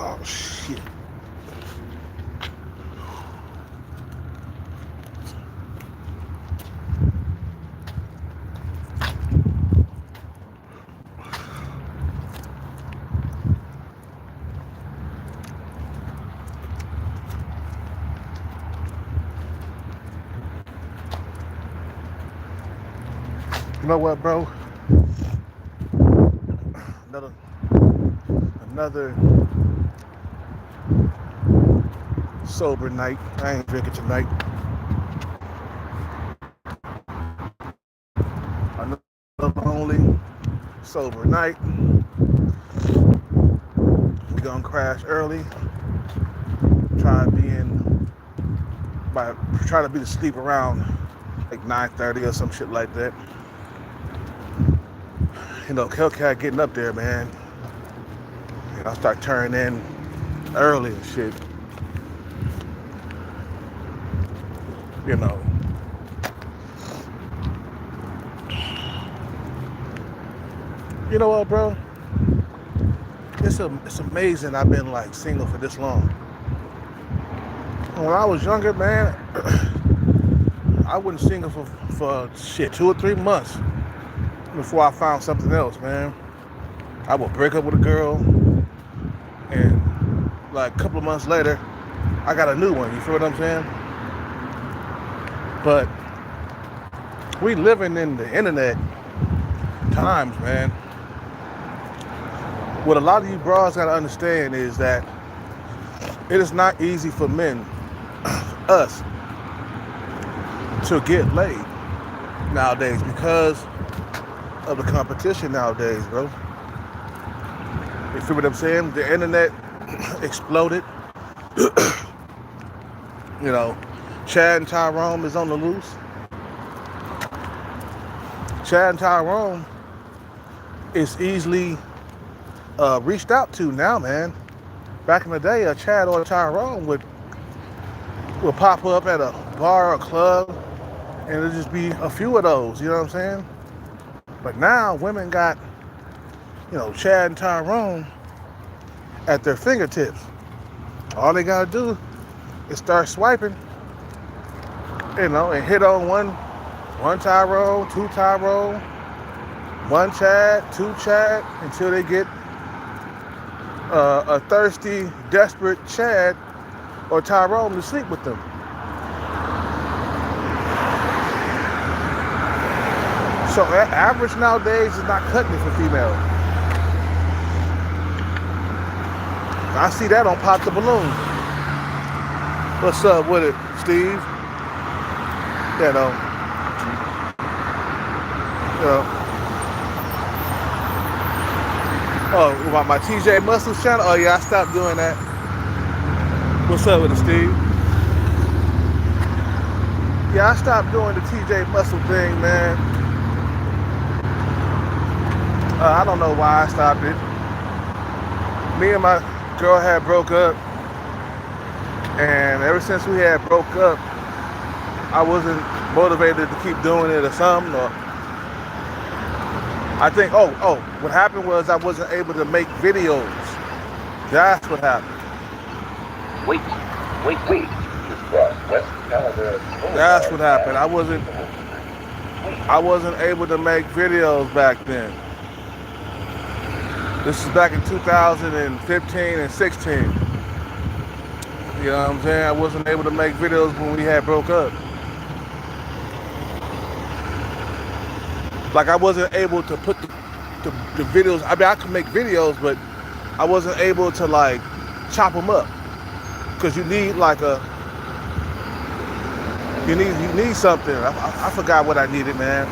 Oh shit. You know what, bro? Another another sober night. I ain't drinking tonight. Another lonely sober night. We gonna crash early. Try to be in by try to be to sleep around like 9:30 or some shit like that. You know, Hellcat getting up there, man. And I start turning in early and shit. You know. You know what, bro? It's amazing I've been like single for this long. When I was younger, man, I wasn't single for shit 2 or 3 months before I found something else, man. I would break up with a girl, and like a couple of months later, I got a new one. You feel what I'm saying? But we living in the internet times, man. What a lot of you bras gotta understand is that it is not easy for men, us, to get laid nowadays because of the competition nowadays, bro. You feel what I'm saying? The internet exploded. You know, Chad and Tyrone is on the loose. Chad and Tyrone is easily reached out to now, man. Back in the day, a Chad or a Tyrone would pop up at a bar or a club, and it'd just be a few of those. You know what I'm saying? But now women got, you know, Chad and Tyrone at their fingertips. All they gotta do is start swiping, you know, and hit on one Tyrone, two Tyrone, one Chad, two Chad, until they get a thirsty, desperate Chad or Tyrone to sleep with them. So average nowadays is not cutting it for females. I see that on Pop the Balloon. What's up with it, Steve? You know. Oh, about my TJ Muscles channel? Oh yeah, I stopped doing that. What's up with it, Steve? Yeah, I stopped doing the TJ Muscle thing, man. I don't know why I stopped it. Me and my girl had broke up, and ever since we had broke up, I wasn't motivated to keep doing it or something. Or I think, what happened was I wasn't able to make videos. That's what happened. Wait. That's what happened. I wasn't able to make videos back then. This is back in 2015 and 16. You know what I'm saying? I wasn't able to make videos when we had broke up. Like I wasn't able to put the videos. I mean, I could make videos, but I wasn't able to like chop them up because you need like you need something. I forgot what I needed, man.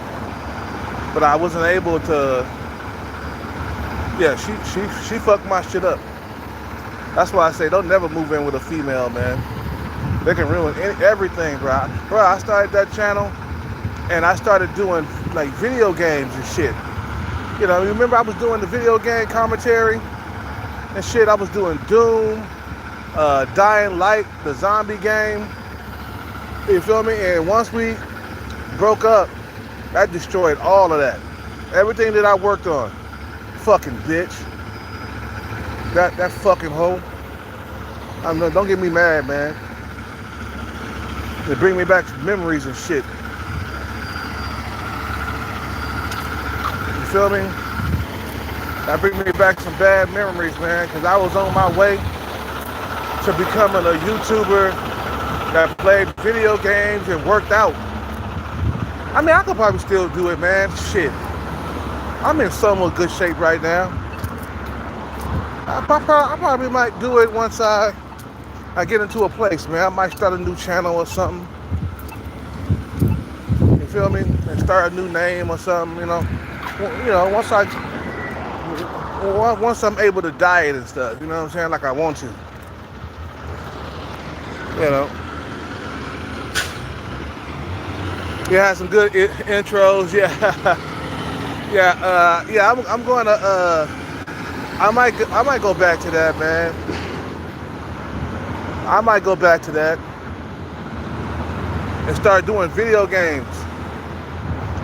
But I wasn't able to. Yeah, she fucked my shit up. That's why I say don't never move in with a female, man. They can ruin everything, bro. Bro, I started that channel and I started doing like video games and shit. You know, you remember I was doing the video game commentary and shit. I was doing Doom, Dying Light, the zombie game. You feel me? And once we broke up, that destroyed all of that. Everything that I worked on. Fucking bitch. That fucking hoe. Don't get me mad, man. They bring me back memories and shit. You feel me? That bring me back some bad memories, man, because I was on my way to becoming a YouTuber that played video games and worked out. I mean, I could probably still do it, man. Shit. I'm in somewhat good shape right now. I probably might do it once I get into a place, man. I might start a new channel or something. You feel me? And start a new name or something, you know. Once I'm able to diet and stuff, you know what I'm saying? Like I want to. You know. You had some good intros, yeah. Yeah, I'm going to I might go back to that, man. I might go back to that and start doing video games.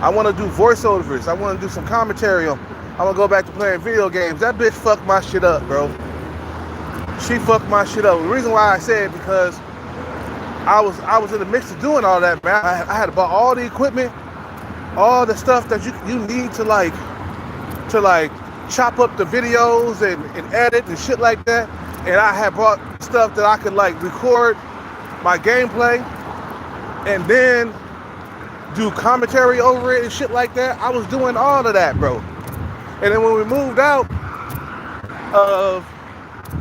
I want to do voiceovers. I want to do some commentary on. I want to go back to playing video games. That bitch fucked my shit up, bro. She fucked my shit up. The reason why I say it because I was in the midst of doing all that, man. I had bought all the equipment, all the stuff that you need to like chop up the videos and edit and shit like that. And I had brought stuff that I could like record my gameplay and then do commentary over it and shit like that. I was doing all of that, bro. And then when we moved out of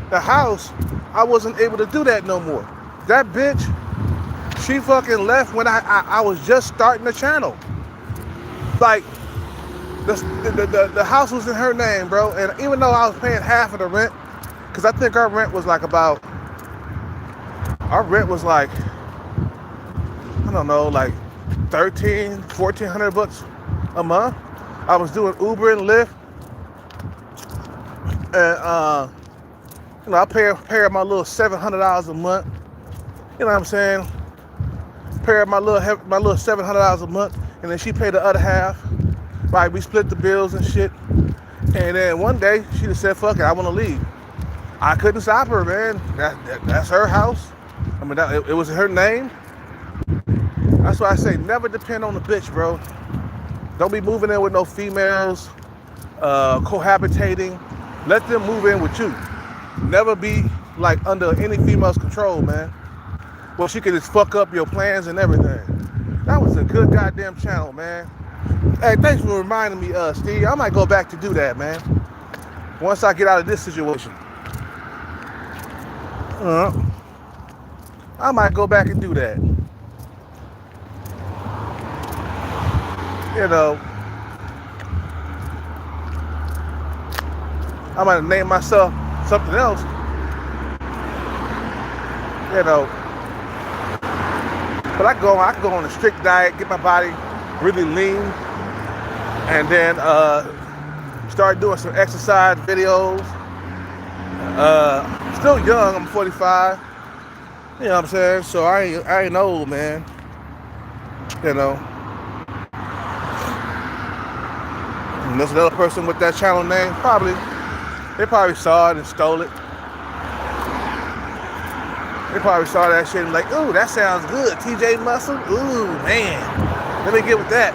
the house, I wasn't able to do that no more. That bitch, she fucking left when I was just starting the channel. Like, the house was in her name, bro. And even though I was paying half of the rent, because I think our rent was like I don't know, like $1,400 a month. I was doing Uber and Lyft. And, I pay my little $700 a month. You know what I'm saying? Pay my little $700 a month. And then she paid the other half. Right, we split the bills and shit. And then one day, she just said, fuck it, I want to leave. I couldn't stop her, man. That's her house. I mean, it was her name. That's why I say never depend on the bitch, bro. Don't be moving in with no females, cohabitating. Let them move in with you. Never be like under any female's control, man. Well, she could just fuck up your plans and everything. That was a good goddamn channel, man. Hey, thanks for reminding me, Steve. I might go back to do that, man. Once I get out of this situation. I might go back and do that. You know, I might name myself something else. You know, but I can go on a strict diet, get my body really lean, and then start doing some exercise videos. Still young, I'm 45. You know what I'm saying? So I ain't old, man. You know. And there's another person with that channel name. They probably saw it and stole it. They probably saw that shit and like, ooh, that sounds good. TJ Muscle? Ooh, man. Let me get with that.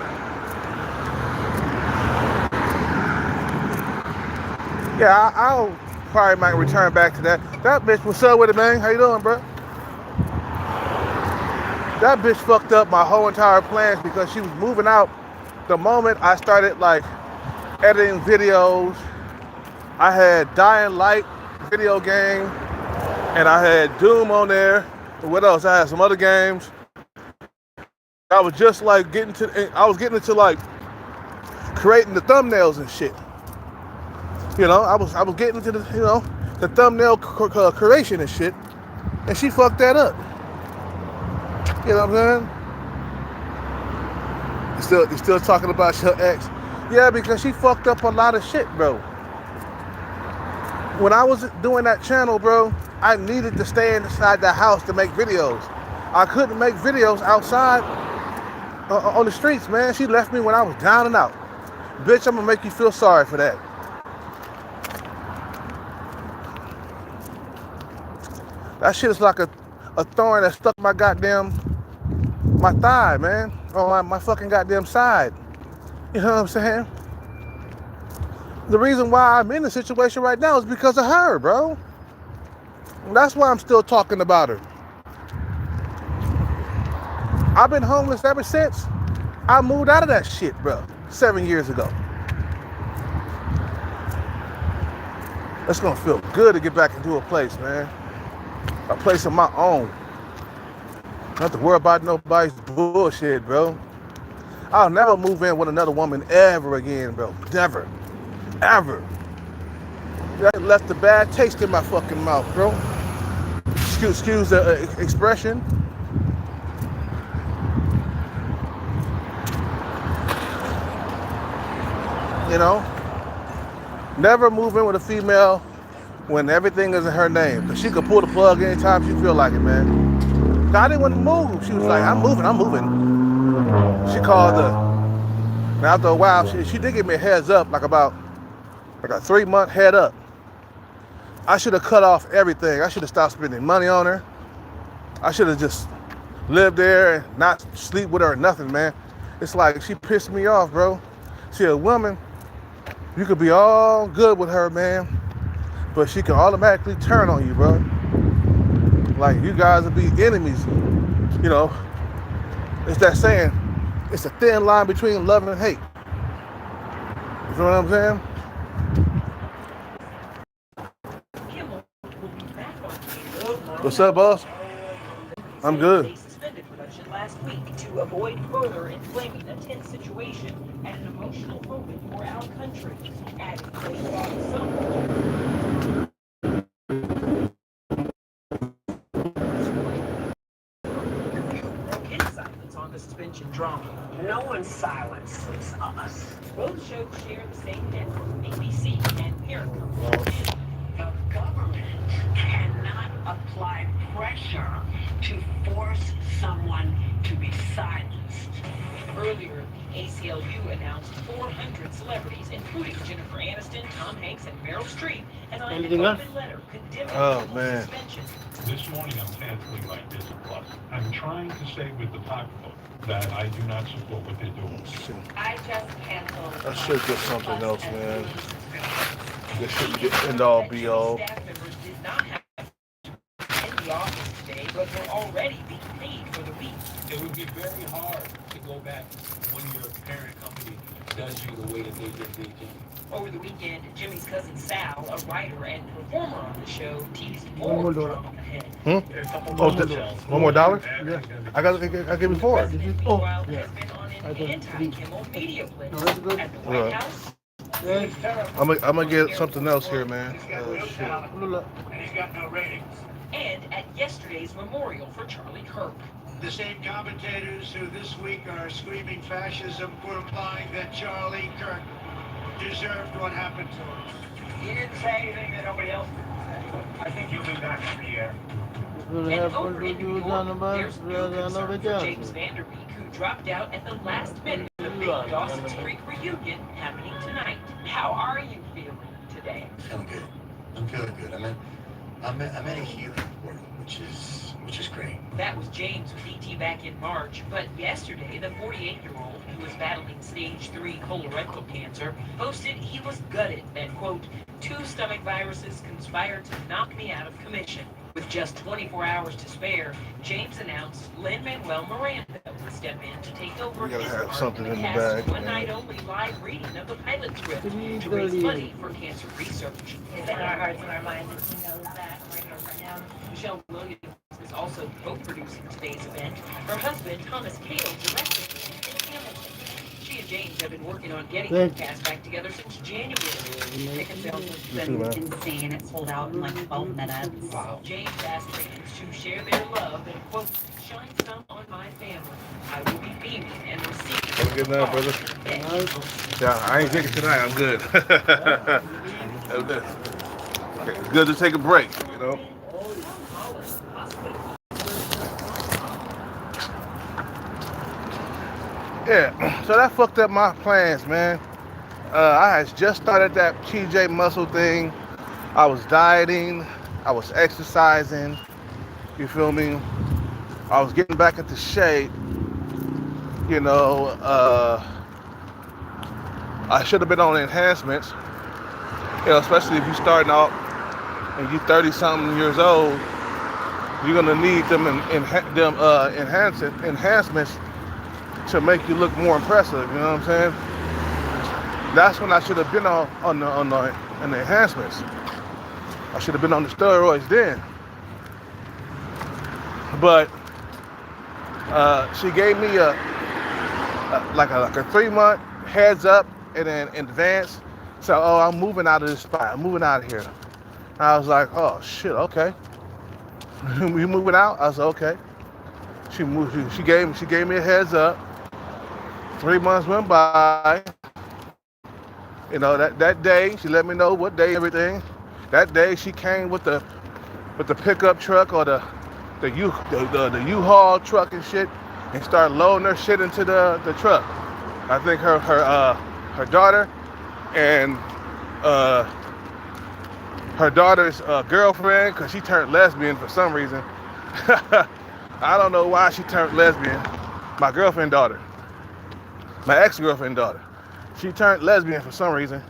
Yeah, I'll probably might return back to that. That bitch, what's up with it, man? How you doing, bro? That bitch fucked up my whole entire plans because she was moving out the moment I started like editing videos. I had Dying Light video game and I had Doom on there. What else? I had some other games. I was just like getting into like creating the thumbnails and shit. You know, I was getting into the thumbnail creation and shit, and she fucked that up. You know what I'm saying? You still talking about your ex? Yeah, because she fucked up a lot of shit, bro. When I was doing that channel, bro, I needed to stay inside the house to make videos. I couldn't make videos outside on the streets, man. She left me when I was down and out. Bitch, I'm gonna make you feel sorry for that. That shit is like a thorn that stuck my thigh, man. On my fucking goddamn side. You know what I'm saying? The reason why I'm in the situation right now is because of her, bro. And that's why I'm still talking about her. I've been homeless ever since I moved out of that shit, bro. 7 years ago. It's gonna feel good to get back into a place, man. A place of my own. Not have to worry about nobody's bullshit, bro. I'll never move in with another woman ever again, bro. Never. Ever. That left a bad taste in my fucking mouth, bro. Excuse the expression. You know? Never move in with a female when everything is in her name. Because she could pull the plug anytime she feel like it, man. I didn't want to move. She was like, I'm moving. She called and after a while, she did give me a heads up, like a 3-month head up. I should have cut off everything. I should have stopped spending money on her. I should have just lived there and not sleep with her or nothing, man. It's like she pissed me off, bro. See, a woman, you could be all good with her, man, but she can automatically turn on you, bro. Like, you guys will be enemies. You know, it's that saying, it's a thin line between love and hate. You know what I'm saying? What's up, boss? I'm good. They suspended production last week to avoid further inflaming a tense situation and an emotional moment for our country. Adding they thought in silence on the suspension drama. No one silences us. Both shows share the same network, ABC and parent company. The government cannot apply pressure to force someone to be silenced. Earlier, ACLU announced 400 celebrities, including Jennifer Aniston, Tom Hanks, and Meryl Streep, and signed an open letter condemning the suspension. This morning I'm canceling my Disney Plus. I'm trying to say with the pocketbook that I do not support what they're doing. I just canceled. I should get something else, man. This should get end all be all. Staff members did not have in the office today, but were already being paid for the week. It would be very hard to go back when your parent company does you the way that they did their thing. Over the weekend, Jimmy's cousin Sal, a writer and performer on the show, teased more drama ahead. Oh, $1 more? Yeah. I gave you 4. Meanwhile, has been on an anti-Kimmel media blitz at the White House. I'm gonna get something else here, man. He's got no ratings. And at yesterday's memorial for Charlie Kirk. The same commentators who this week are screaming fascism for implying that Charlie Kirk deserved what happened to him. You didn't say anything that nobody else did say. I think you'll do that every year. And over in New York, there's new concern for James Vanderbeek, who dropped out at the last minute of the big Dawson's Creek reunion happening tonight. How are you feeling today? I'm good. I'm feeling good. I'm at a healing portal, which is great. That was James with ET back in March, but yesterday the 48-year-old, who was battling stage 3 colorectal cancer, posted he was gutted that, quote, 2 stomach viruses conspired to knock me out of commission. With just 24 hours to spare, James announced Lin-Manuel Miranda would step in to take over his part something in the in the cast's bag, one-night-only live reading of the pilot script to raise money for cancer research. It's in our hearts and our minds, and he knows that right now. Michelle Williams is also co-producing today's event. Her husband, Thomas Kail, directed and Hamilton. She and James have been working on getting the cast back together since January. Ticket sales have been Insane. It sold out in like 12 minutes. wow. James asked fans to share their love and, quote, shine some on my family. I will be beaming and receiving. Have a good night, brother. Yeah, I ain't drinking tonight. I'm good. Okay, it's good to take a break, you know. Yeah, so that fucked up my plans, man. I had just started that TJ muscle thing. I was dieting, I was exercising, You feel me? I was getting back into shape. You know, I should have been on enhancements. You know, especially if you're starting out and you're 30-something years old, you're gonna need them enhancements to make you look more impressive. You know what I'm saying? That's when I should have been on the enhancements. I should have been on the steroids then. But she gave me a 3-month heads up and then in advance. So, oh, I'm moving out of this spot. I'm moving out of here. I was like, oh shit, okay. You moving out? I was like, okay. She gave me a heads up. 3 months went by. You know, that day she let me know what day, everything. That day she came with the pickup truck or the U-Haul truck and shit, and started loading her shit into the truck. I think her daughter and her daughter's girlfriend, because she turned lesbian for some reason. I don't know why she turned lesbian. My girlfriend daughter. My ex-girlfriend daughter. She turned lesbian for some reason.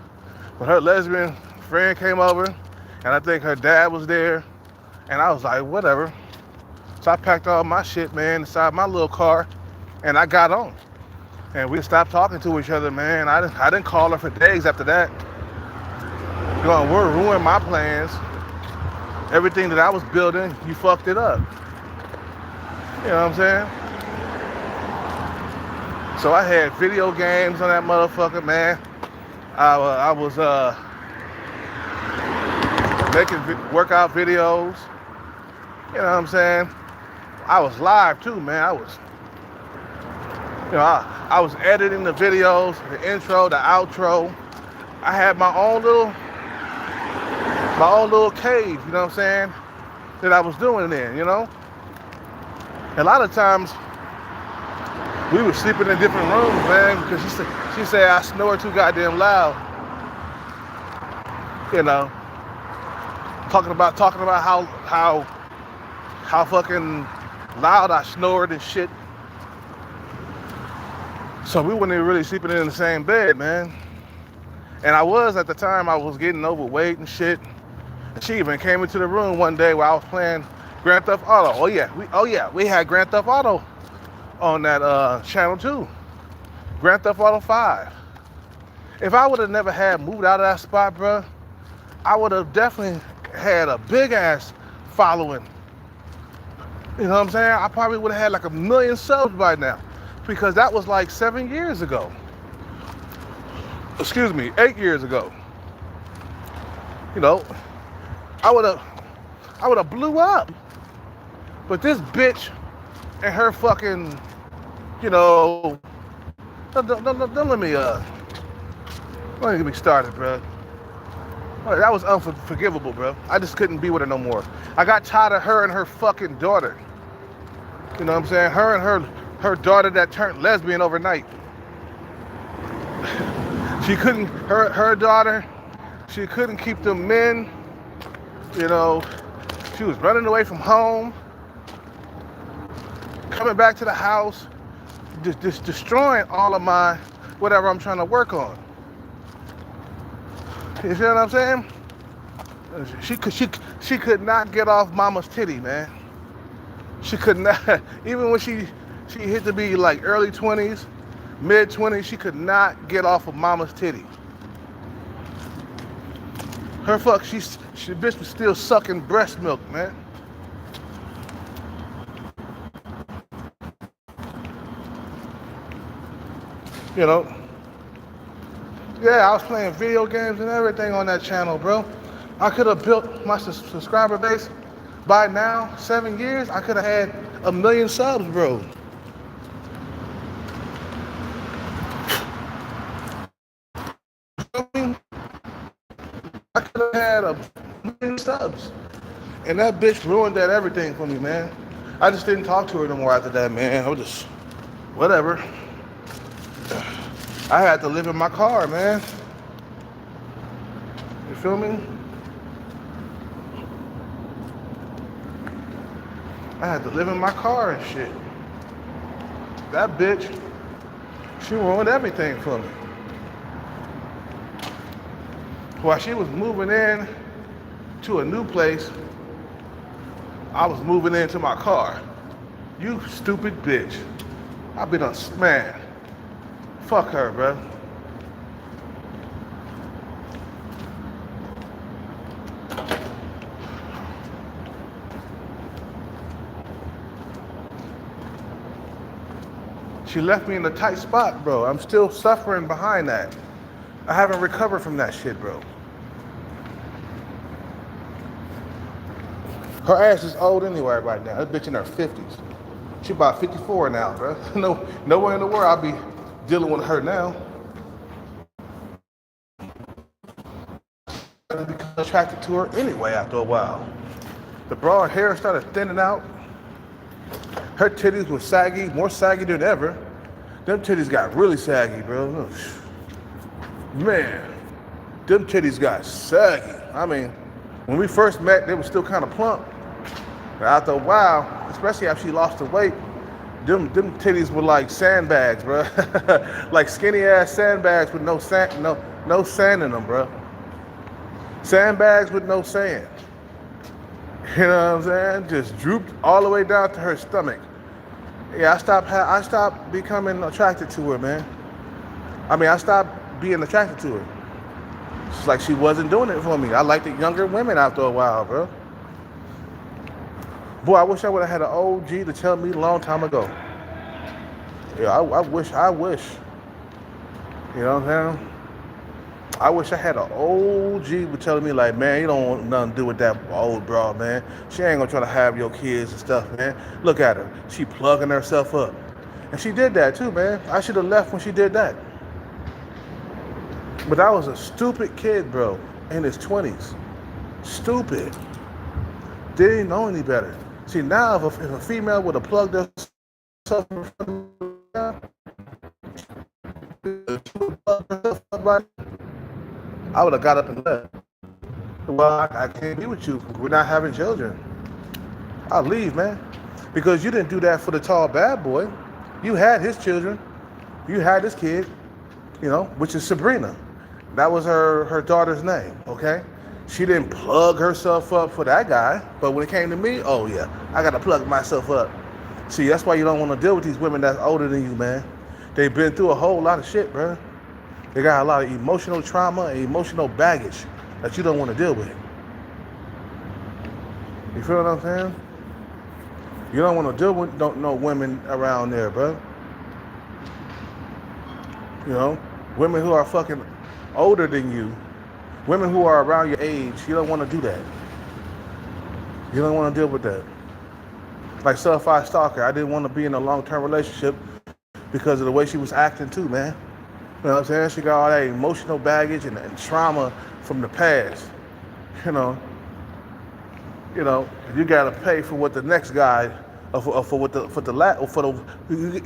But her lesbian friend came over, and I think her dad was there. And I was like, whatever. So I packed all my shit, man, inside my little car, and I got on. And we stopped talking to each other, man. I didn't call her for days after that. You're gonna ruin my plans. Everything that I was building, you fucked it up. You know what I'm saying? So I had video games on that motherfucker, man. I was making workout videos. You know what I'm saying? I was live too, man. I was editing the videos, the intro, the outro. I had my own little cave, you know what I'm saying, that I was doing in, you know? A lot of times, we were sleeping in different rooms, man, because she said I snore too goddamn loud. You know, talking about how fucking loud I snored and shit. So we weren't even really sleeping in the same bed, man. And I was, at the time, I was getting overweight and shit. And she even came into the room one day while I was playing Grand Theft Auto. We had Grand Theft Auto on that channel too. Grand Theft Auto 5. If I would have never had moved out of that spot, bro, I would have definitely had a big ass following. You know what I'm saying? I probably would have had like 1 million subs by now, because that was like 7 years ago. Excuse me, 8 years ago. You know, I would have blew up. But this bitch and her fucking, you know, don't let me get me started, bro. That was unforgivable, bro. I just couldn't be with her no more. I got tired of her and her fucking daughter. You know what I'm saying? Her and her daughter that turned lesbian overnight. Her daughter, she couldn't keep them men. You know, she was running away from home, coming back to the house, just destroying all of my whatever I'm trying to work on. You see what I'm saying? She could not get off mama's titty, man. She could not, even when she hit to be like early 20s, mid 20s, she could not get off of mama's titty. She bitch was still sucking breast milk, man. You know? Yeah, I was playing video games and everything on that channel, bro. I could have built my subscriber base by now, 7 years. I could have had 1 million subs, bro. I could have had 1 million subs. And that bitch ruined that everything for me, man. I just didn't talk to her no more after that, man. I was just, whatever. I had to live in my car, man. You feel me? I had to live in my car and shit. That bitch, she ruined everything for me. While she was moving in to a new place, I was moving into my car. You stupid bitch. I've been man. Fuck her, bro. She left me in a tight spot, bro. I'm still suffering behind that. I haven't recovered from that shit, bro. Her ass is old anyway right now. That bitch in her 50s. She about 54 now, bro. Nowhere in the world I'll be dealing with her now. I become attracted to her anyway after a while. The broad hair started thinning out. Her titties were saggy, more saggy than ever. Them titties got really saggy, bro. Man, them titties got saggy. I mean, when we first met, they were still kind of plump. But after a while, especially after she lost the weight, them titties were like sandbags, bro. Like skinny ass sandbags with no sand in them, bro. Sandbags with no sand. You know what I'm saying? Just drooped all the way down to her stomach. Yeah, I stopped becoming attracted to her, man. I mean, I stopped being attracted to her. It's like she wasn't doing it for me. I liked the younger women after a while, bro. Boy, I wish I would have had an OG to tell me a long time ago. Yeah, I wish. You know what I'm saying? I wish I had an OG would telling me like, man, you don't want nothing to do with that old broad, man. She ain't gonna try to have your kids and stuff, man. Look at her. She plugging herself up. And she did that too, man. I should have left when she did that. But I was a stupid kid, bro, in his 20s. Stupid. Didn't know any better. See, now if a female would have plugged herself up, I would have got up and left. Well, I can't be with you. We're not having children. I'll leave, man. Because you didn't do that for the tall bad boy. You had his children. You had this kid, you know, which is Sabrina. That was her daughter's name, okay? She didn't plug herself up for that guy. But when it came to me, oh yeah, I got to plug myself up. See, that's why you don't want to deal with these women that's older than you, man. They've been through a whole lot of shit, bro. They got a lot of emotional trauma and emotional baggage that you don't want to deal with. You feel what I'm saying? You don't want to deal with no women around there, bro. You know, women who are fucking older than you, women who are around your age, you don't want to do that. You don't want to deal with that. Like Certified Stalker, I didn't want to be in a long-term relationship because of the way she was acting too, man. You know what I'm saying? She got all that emotional baggage and trauma from the past. You know, you gotta pay for what the next guy, you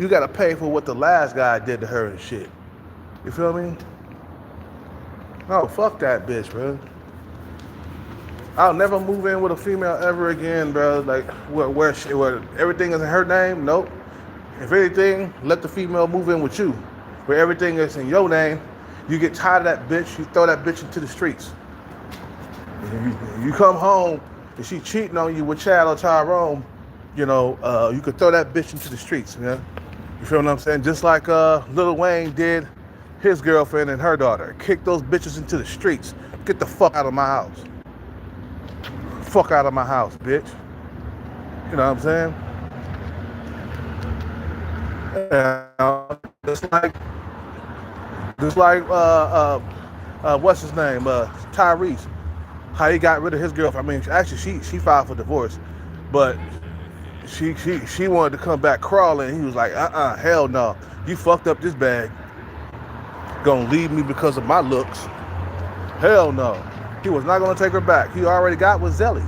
gotta pay for what the last guy did to her and shit. You feel me? No, fuck that bitch, bro. I'll never move in with a female ever again, bro. Like where everything is in her name. Nope. If anything, let the female move in with you. Where everything is in your name, you get tired of that bitch, you throw that bitch into the streets. You come home and she cheating on you with Chad or Tyrone, you could throw that bitch into the streets, man. You feel what I'm saying? Just like Lil Wayne did his girlfriend and her daughter. Kick those bitches into the streets. Get the fuck out of my house. Fuck out of my house, bitch. You know what I'm saying? Just like what's his name? Tyrese. How he got rid of his girlfriend. I mean, actually, she filed for divorce, but she wanted to come back crawling. He was like, hell no. You fucked up this bag. Gonna leave me because of my looks. Hell no. He was not gonna take her back. He already got with Zelly.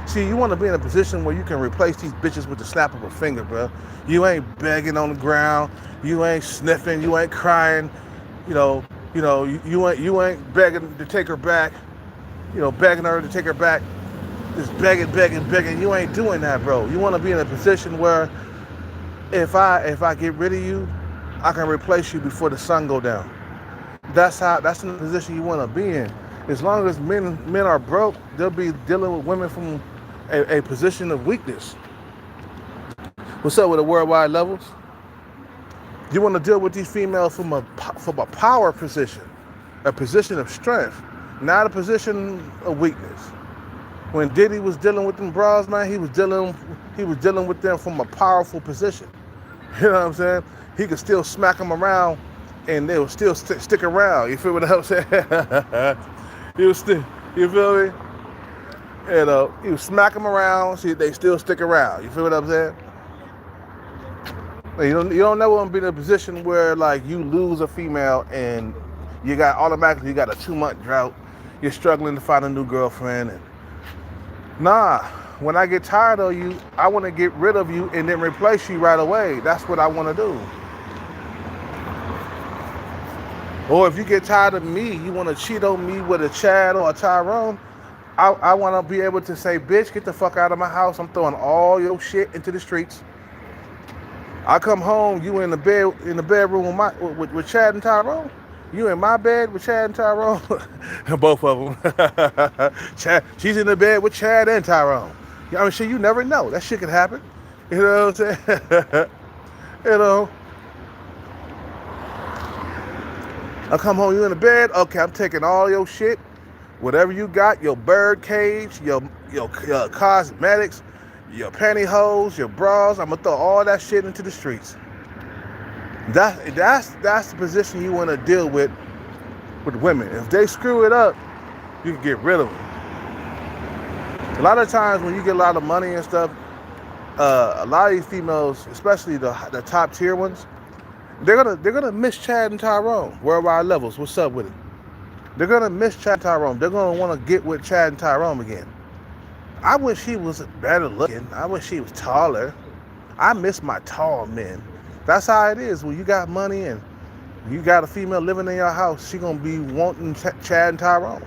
See, you want to be in a position where you can replace these bitches with the snap of a finger, bro. You ain't begging on the ground. You ain't sniffing. You ain't crying. You ain't begging to take her back. Begging her to take her back. just begging. You ain't doing that, bro. You want to be in a position where if I get rid of you, I can replace you before the sun go down. That's in the position you want to be in. As long as men are broke, they'll be dealing with women from a position of weakness. What's up with the worldwide levels? You want to deal with these females from a power position, a position of strength, not a position of weakness. When Diddy was dealing with them bras, man, he was dealing with them from a powerful position. You know what I'm saying? He could still smack them around, and they would still stick around. You feel what I'm saying? You feel me? You know, you smack them around, see, they still stick around. You feel what I'm saying? You don't never want to be in a position where like you lose a female and you got a 2-month drought. You're struggling to find a new girlfriend. And nah, when I get tired of you, I want to get rid of you and then replace you right away. That's what I want to do. Or if you get tired of me, you want to cheat on me with a Chad or a Tyrone, I want to be able to say, bitch, get the fuck out of my house. I'm throwing all your shit into the streets. I come home, you in the bedroom with Chad and Tyrone. You in my bed with Chad and Tyrone. Both of them. Chad, she's in the bed with Chad and Tyrone. I mean, shit, you never know. That shit could happen. You know what I'm saying? You know. I come home, you in the bed. Okay, I'm taking all your shit, whatever you got, your bird cage, your cosmetics, your pantyhose, your bras. I'm gonna throw all that shit into the streets. That's the position you want to deal with women. If they screw it up, you can get rid of them. A lot of times when you get a lot of money and stuff, a lot of these females, especially the top tier ones, they're gonna miss Chad and Tyrone. Worldwide levels, what's up with it? They're gonna miss Chad and Tyrone. They're gonna want to get with Chad and Tyrone again. I wish he was better looking. I wish he was taller. I miss my tall men. That's how it is. When you got money and you got a female living in your house, she gonna be wanting Chad and Tyrone.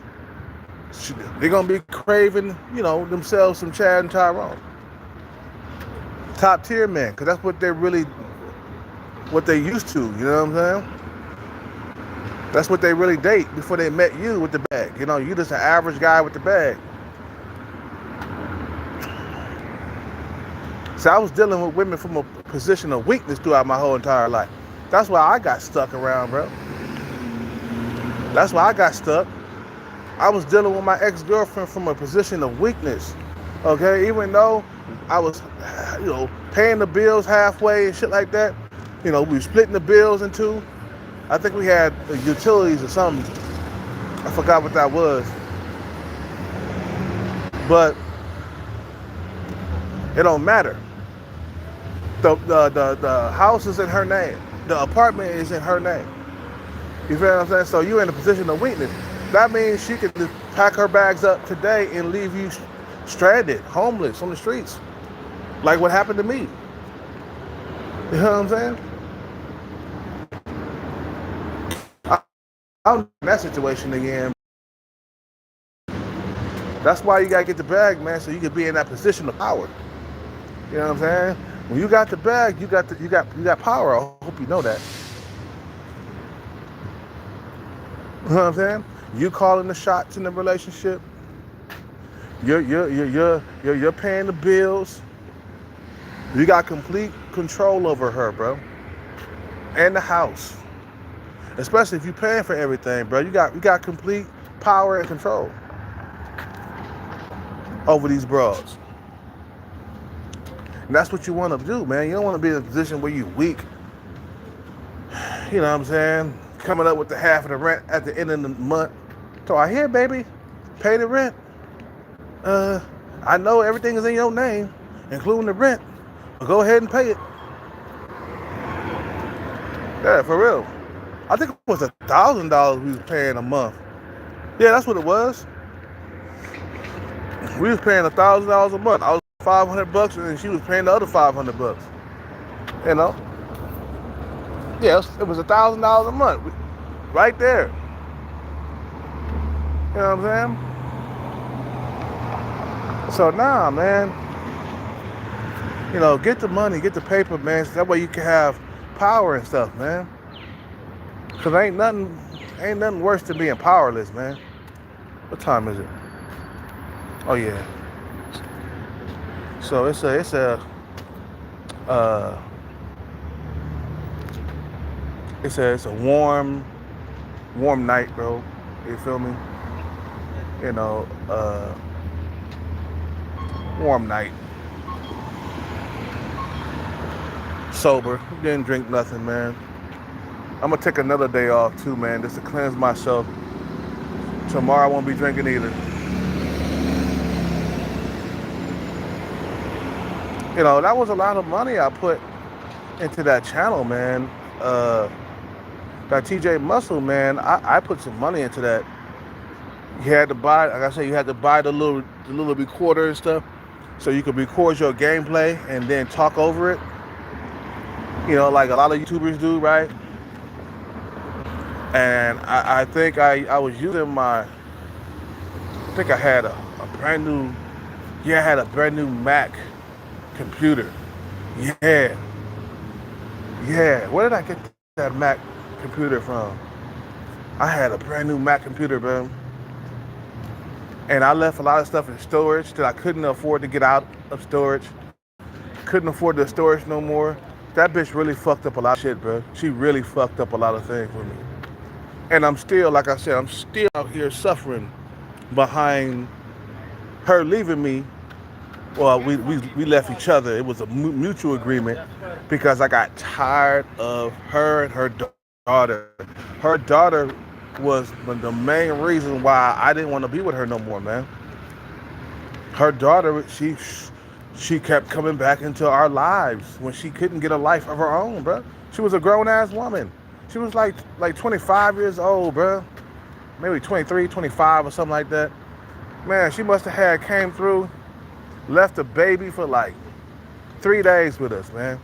They're gonna be craving, themselves some Chad and Tyrone. Top tier men, because that's what they used to, you know what I'm saying? That's what they really date before they met you with the bag. You just an average guy with the bag. So I was dealing with women from a position of weakness throughout my whole entire life. That's why I got stuck around, bro. That's why I got stuck. I was dealing with my ex-girlfriend from a position of weakness, okay? Even though I was, paying the bills halfway and shit like that. We were splitting the bills in two. I think we had utilities or something. I forgot what that was. But it don't matter. The house is in her name. The apartment is in her name. You feel what I'm saying? So you're in a position of weakness. That means she could just pack her bags up today and leave you stranded, homeless on the streets. Like what happened to me. You know what I'm saying? I'm in that situation again. That's why you gotta get the bag, man, so you can be in that position of power. You know what I'm saying? When you got the bag, you got power. I hope you know that. You know what I'm saying? You calling the shots in the relationship. You're paying the bills. You got complete control over her, bro. And the house. Especially if you're paying for everything, bro. You got complete power and control over these bras. And that's what you want to do, man. You don't want to be in a position where you're weak. You know what I'm saying? Coming up with the half of the rent at the end of the month. So I hear, baby, pay the rent. I know everything is in your name, including the rent. But go ahead and pay it. Yeah, for real. I think it was $1,000 we was paying a month. Yeah, that's what it was. We was paying $1,000 a month. I was $500 and she was paying the other $500. Yes, it was $1,000 a month. Right there. You know what I'm saying? So nah, man. You know, get the money, get the paper, man. So that way you can have power and stuff, man. Cause ain't nothing worse than being powerless, man. What time is it? Oh yeah. So it's a warm night, bro. You feel me? You know, warm night. Sober. Didn't drink nothing, man. I'm gonna take another day off too, man, just to cleanse myself. Tomorrow I won't be drinking either. You know, that was a lot of money I put into that channel, man. That TJ Muscle, man, I put some money into that. You had to buy, like I said, you had to buy the little recorder and stuff, so you could record your gameplay and then talk over it. You know, like a lot of YouTubers do, right? And I think I was using I think I had a brand new, I had a brand new Mac computer. Yeah. Where did I get that Mac computer from? I had a brand new Mac computer, bro. And I left a lot of stuff in storage that I couldn't afford to get out of storage. Couldn't afford the storage no more. That bitch really fucked up a lot of shit, bro. She really fucked up a lot of things for me. And I'm still, like I said, I'm still out here suffering behind her leaving me. Well, we left each other. It was a mutual agreement because I got tired of her and her daughter. Her daughter was the main reason why I didn't want to be with her no more, man. Her daughter, she kept coming back into our lives when she couldn't get a life of her own, bro. She was a grown-ass woman. She was like 25 years old, bro. Maybe 23, 25 or something like that. Man, she must have came through, left a baby for like 3 days with us, man.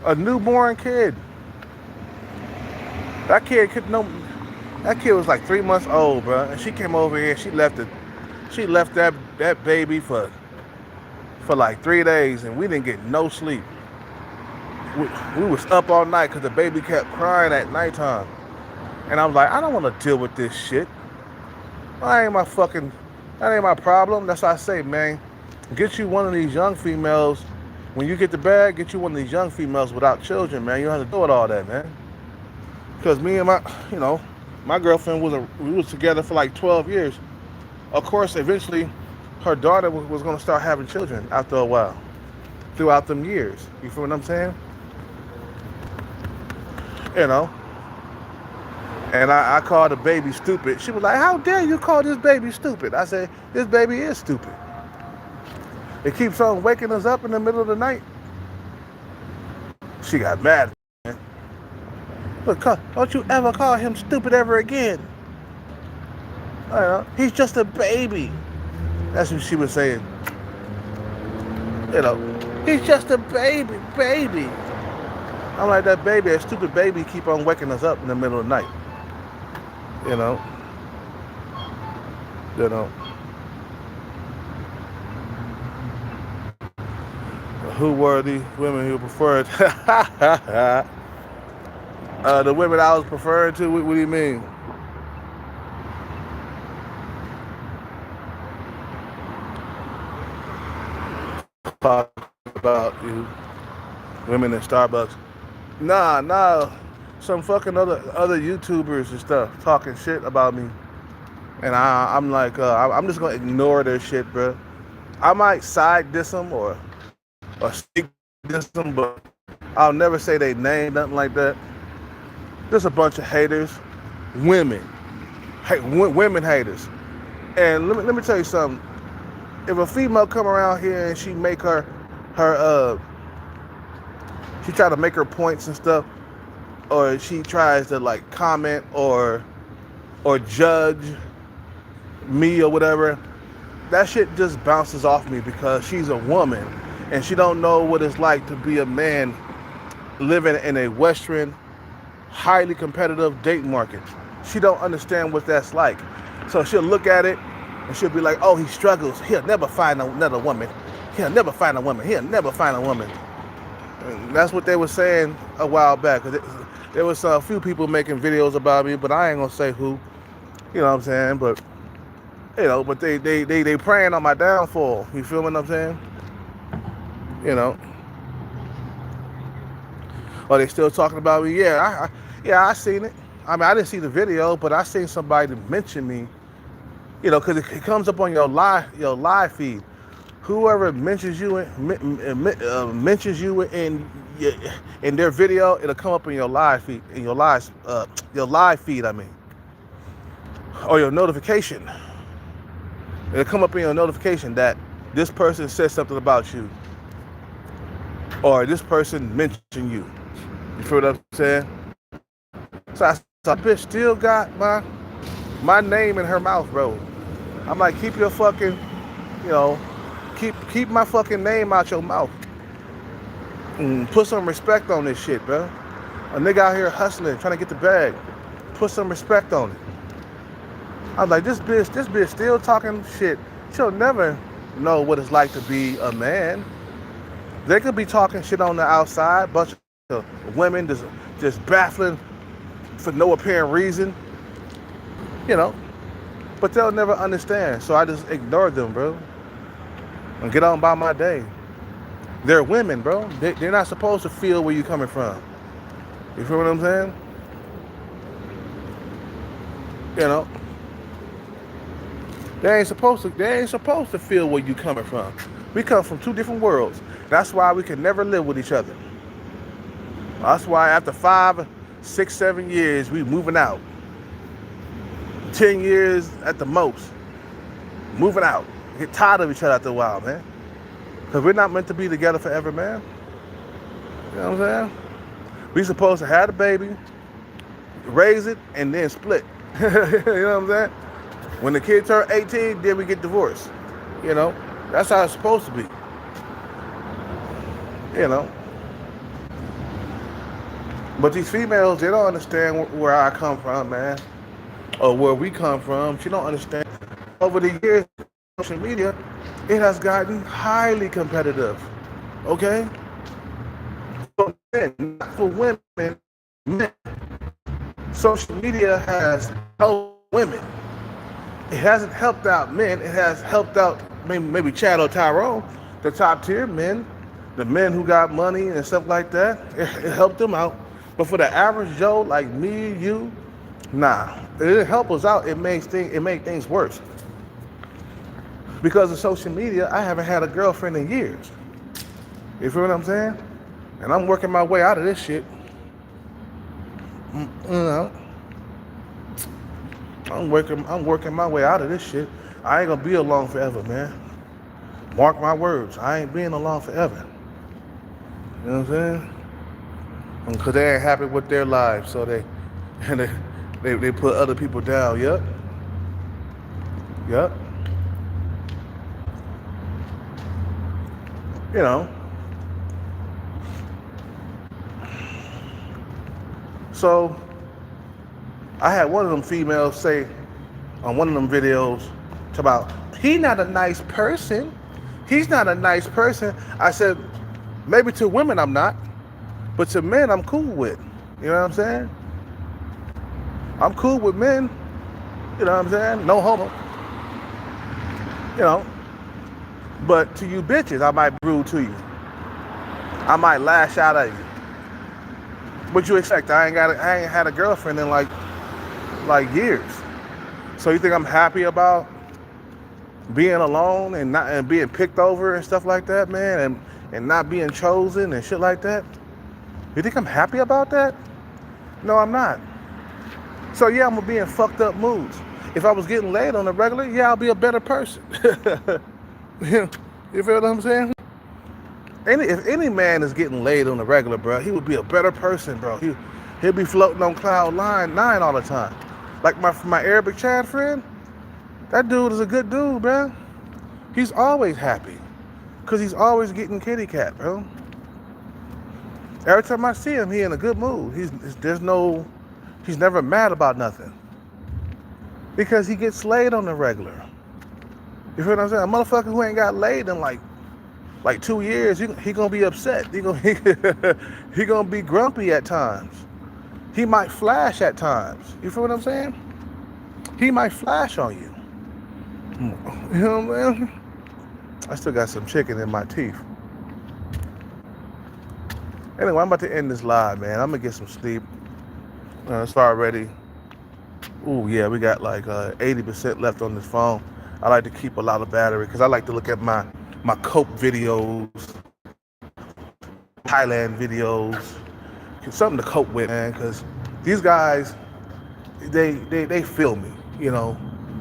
A newborn kid. That kid was like 3 months old, bro. And she came over here, she left that baby for like 3 days, and we didn't get no sleep. We was up all night because the baby kept crying at nighttime. And I was like, I don't want to deal with this shit. That ain't my problem. That's why I say, man, get you one of these young females. When you get the bag, get you one of these young females without children, man. You don't have to deal with all that, man. Because me and my girlfriend we was together for like 12 years. Of course, eventually, her daughter was going to start having children after a while. Throughout them years. You feel what I'm saying? You know? And I called the baby stupid. She was like, how dare you call this baby stupid? I said, this baby is stupid. It keeps on waking us up in the middle of the night. She got mad, man. Look, don't you ever call him stupid ever again. He's just a baby. That's what she was saying. You know, he's just a baby. I'm like, that stupid baby keep on waking us up in the middle of the night. You know. Who were the women who preferred? The women I was preferring to, what do you mean? Talk about you women in Starbucks. Nah. Some fucking other YouTubers and stuff talking shit about me. And I'm like, I'm just gonna ignore their shit, bro. I might side diss them or stick diss them, but I'll never say they name, nothing like that. There's a bunch of haters, women haters. And let me tell you something. If a female come around here and she make she try to make her points and stuff, or she tries to like comment or judge me or whatever, that shit just bounces off me because she's a woman and she don't know what it's like to be a man living in a Western, highly competitive date market. She don't understand what that's like. So she'll look at it And she'll be like, oh, he struggles. He'll never find another woman. He'll never find a woman. He'll never find a woman. And that's what they were saying a while back. There was a few people making videos about me, but I ain't gonna say who. You know what I'm saying? But you know, but they praying on my downfall. You feel what I'm saying? You know. Are they still talking about me? Yeah, I seen it. I mean, I didn't see the video, but I seen somebody mention me. You know, because it comes up on your live feed. Whoever mentions you in their video, it'll come up in your live feed, your live feed. I mean, or your notification. It'll come up in your notification that this person said something about you, or this person mentioned you. You feel what I'm saying? So bitch still got my name in her mouth, bro. I'm like, keep your fucking, you know, keep my fucking name out your mouth. And put some respect on this shit, bro. A nigga out here hustling, trying to get the bag. Put some respect on it. I'm like, this bitch still talking shit. She'll never know what it's like to be a man. They could be talking shit on the outside, bunch of women just baffling for no apparent reason, you know. But they'll never understand, so I just ignore them, bro, and get on by my day. They're women, bro. They're not supposed to feel where you're coming from. You feel what I'm saying? You know, they ain't supposed to feel where you coming from. We come from two different worlds. That's why we can never live with each other. That's why after 5, 6, 7 years, we moving out. 10 years at the most, moving out. Get tired of each other after a while, man. Because we're not meant to be together forever, man. You know what I'm saying? We supposed to have a baby, raise it, and then split. You know what I'm saying? When the kid turn 18, then we get divorced. You know? That's how it's supposed to be. You know? But these females, they don't understand where I come from, man. Or where we come from. She don't understand. Over the years, social media, it has gotten highly competitive. Okay? For men, not for women, men. Social media has helped women. It hasn't helped out men. It has helped out maybe Chad or Tyrone, the top tier men, the men who got money and stuff like that. It helped them out. But for the average Joe like me, you, nah. It didn't help us out. It made things worse. Because of social media, I haven't had a girlfriend in years. You feel what I'm saying? And I'm working my way out of this shit. You know, I'm working my way out of this shit. I ain't gonna be alone forever, man. Mark my words. I ain't being alone forever. You know what I'm saying? Because they ain't happy with their lives, so they put other people down. Yep. You know. So I had one of them females say on one of them videos about, he not a nice person. He's not a nice person. I said, maybe to women I'm not, but to men I'm cool with. You know what I'm saying? I'm cool with men. You know what I'm saying? No homo. You know. But to you bitches, I might be rude to you. I might lash out at you. What you expect? I ain't had a girlfriend in like years. So you think I'm happy about being alone and being picked over and stuff like that, man, and not being chosen and shit like that? You think I'm happy about that? No, I'm not. So yeah, I'm gonna be in fucked up moods. If I was getting laid on the regular, yeah, I'll be a better person. You feel what I'm saying? If any man is getting laid on the regular, bro, he would be a better person, bro. He'll be floating on cloud 9 all the time. Like my Arabic Chad friend, that dude is a good dude, man. He's always happy, cause he's always getting kitty cat, bro. Every time I see him, he in a good mood. He's never mad about nothing, because he gets laid on the regular. You feel what I'm saying? A motherfucker who ain't got laid in like 2 years, he gonna be upset. He gonna be grumpy at times. He might flash at times. You feel what I'm saying? He might flash on you. You know what I'm saying? I still got some chicken in my teeth. Anyway, I'm about to end this live, man. I'm gonna get some sleep. It's already. Ooh, yeah, we got like 80% left on this phone. I like to keep a lot of battery because I like to look at my cope videos, Thailand videos, something to cope with, man. Because these guys, they feel me, you know.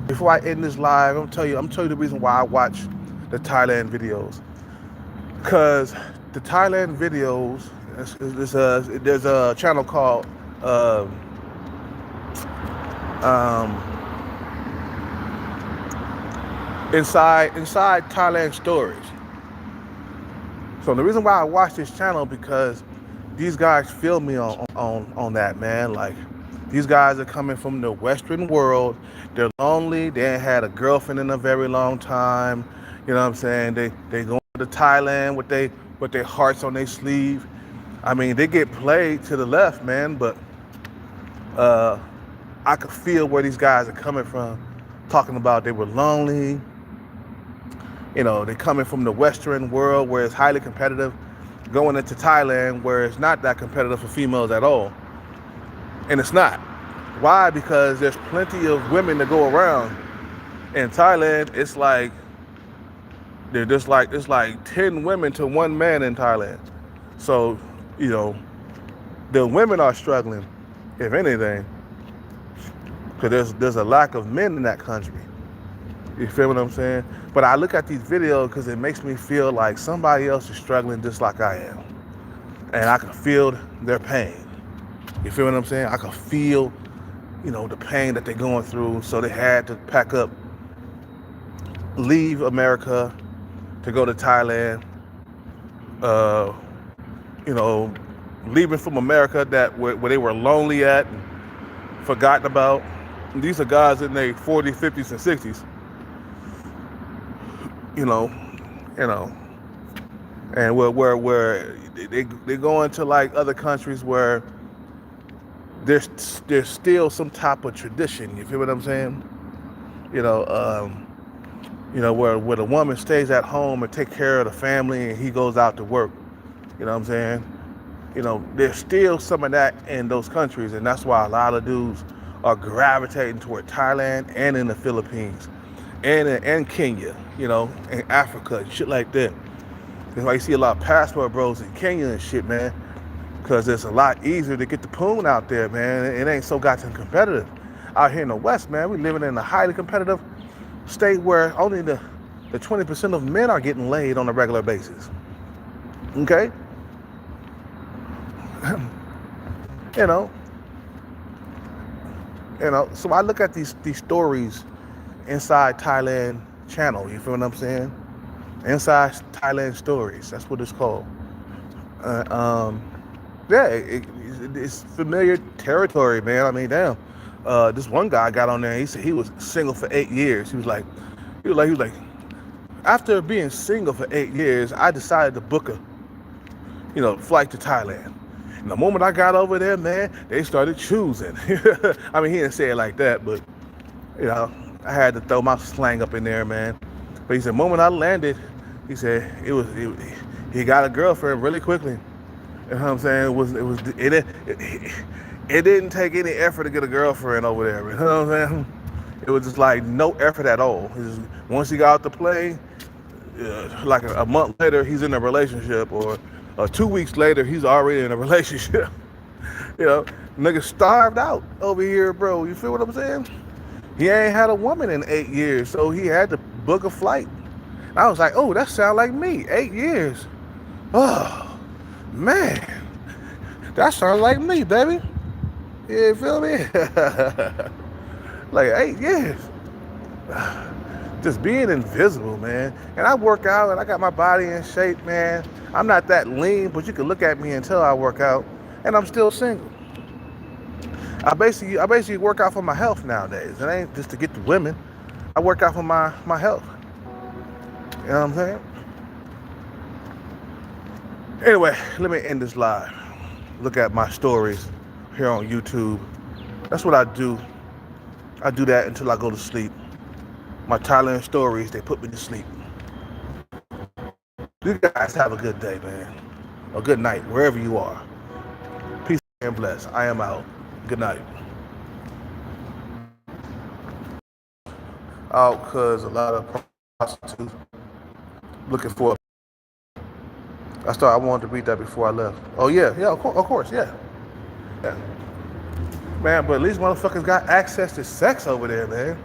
Before I end this live, I'm tell you the reason why I watch the Thailand videos. Because the Thailand videos, there's a channel called Inside Thailand Stories. So the reason why I watch this channel because these guys feel me on that, man. Like, these guys are coming from the Western world. They're lonely. They ain't had a girlfriend in a very long time. You know what I'm saying? They go to Thailand with their hearts on their sleeve. I mean, they get played to the left, man. But I could feel where these guys are coming from, talking about they were lonely. You know, they're coming from the Western world where it's highly competitive, going into Thailand where it's not that competitive for females at all. And it's not. Why? Because there's plenty of women to go around. In Thailand, it's like it's like 10 women to 1 man in Thailand. So, you know, the women are struggling, if anything, because there's a lack of men in that country. You feel what I'm saying? But I look at these videos because it makes me feel like somebody else is struggling just like I am. And I can feel their pain. You feel what I'm saying? I can feel, you know, the pain that they're going through. So they had to pack up, leave America to go to Thailand. You know, leaving from America where they were lonely at and forgotten about. And these are guys in their 40s, 50s, and 60s. You know, and where they go into like other countries where there's still some type of tradition. You feel what I'm saying? You know, where the woman stays at home and take care of the family and he goes out to work. You know what I'm saying? You know, there's still some of that in those countries, and that's why a lot of dudes are gravitating toward Thailand and in the Philippines. And Kenya, you know, and Africa and shit like that. That's why you see a lot of passport bros in Kenya and shit, man. Because it's a lot easier to get the poon out there, man. It ain't so goddamn competitive. Out here in the West, man, we living in a highly competitive state where only the 20% of men are getting laid on a regular basis. Okay? You know, so I look at these stories Inside Thailand channel, you feel what I'm saying? Inside Thailand Stories, that's what it's called. Yeah, it's familiar territory, man. I mean, damn. This one guy got on there. He said he was single for 8 years. He was like, after being single for 8 years, I decided to book a, flight to Thailand. And the moment I got over there, man, they started choosing. I mean, he didn't say it like that, but I had to throw my slang up in there, man. But he said, the moment I landed, he said he got a girlfriend really quickly. You know what I'm saying? It didn't take any effort to get a girlfriend over there. You know what I'm saying? It was just like no effort at all. Once he got out the plane, like a month later, he's in a relationship, or 2 weeks later, he's already in a relationship. Nigga starved out over here, bro. You feel what I'm saying? He ain't had a woman in 8 years, so he had to book a flight. And I was like, oh, that sound like me. 8 years. Oh, man. That sounds like me, baby. You feel me? Like 8 years. Just being invisible, man. And I work out and I got my body in shape, man. I'm not that lean, but you can look at me until I work out, and I'm still single. I basically work out for my health nowadays. It ain't just to get the women. I work out for my health. You know what I'm saying? Anyway, let me end this live. Look at my stories here on YouTube. That's what I do. I do that until I go to sleep. My Thailand stories, they put me to sleep. You guys have a good day, man. Or good night, wherever you are. Peace and bless. I am out. Good night. Out because a lot of prostitutes looking for. I wanted to read that before I left. Oh yeah, of course, yeah. Man, but at least motherfuckers got access to sex over there, man.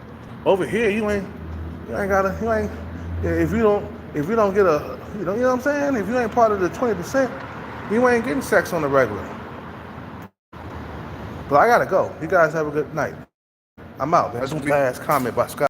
Over here, you ain't if you don't get a, you know what I'm saying? If you ain't part of the 20%, you ain't getting sex on the regular. But I gotta go. You guys have a good night. I'm out. That's my last comment by Scott.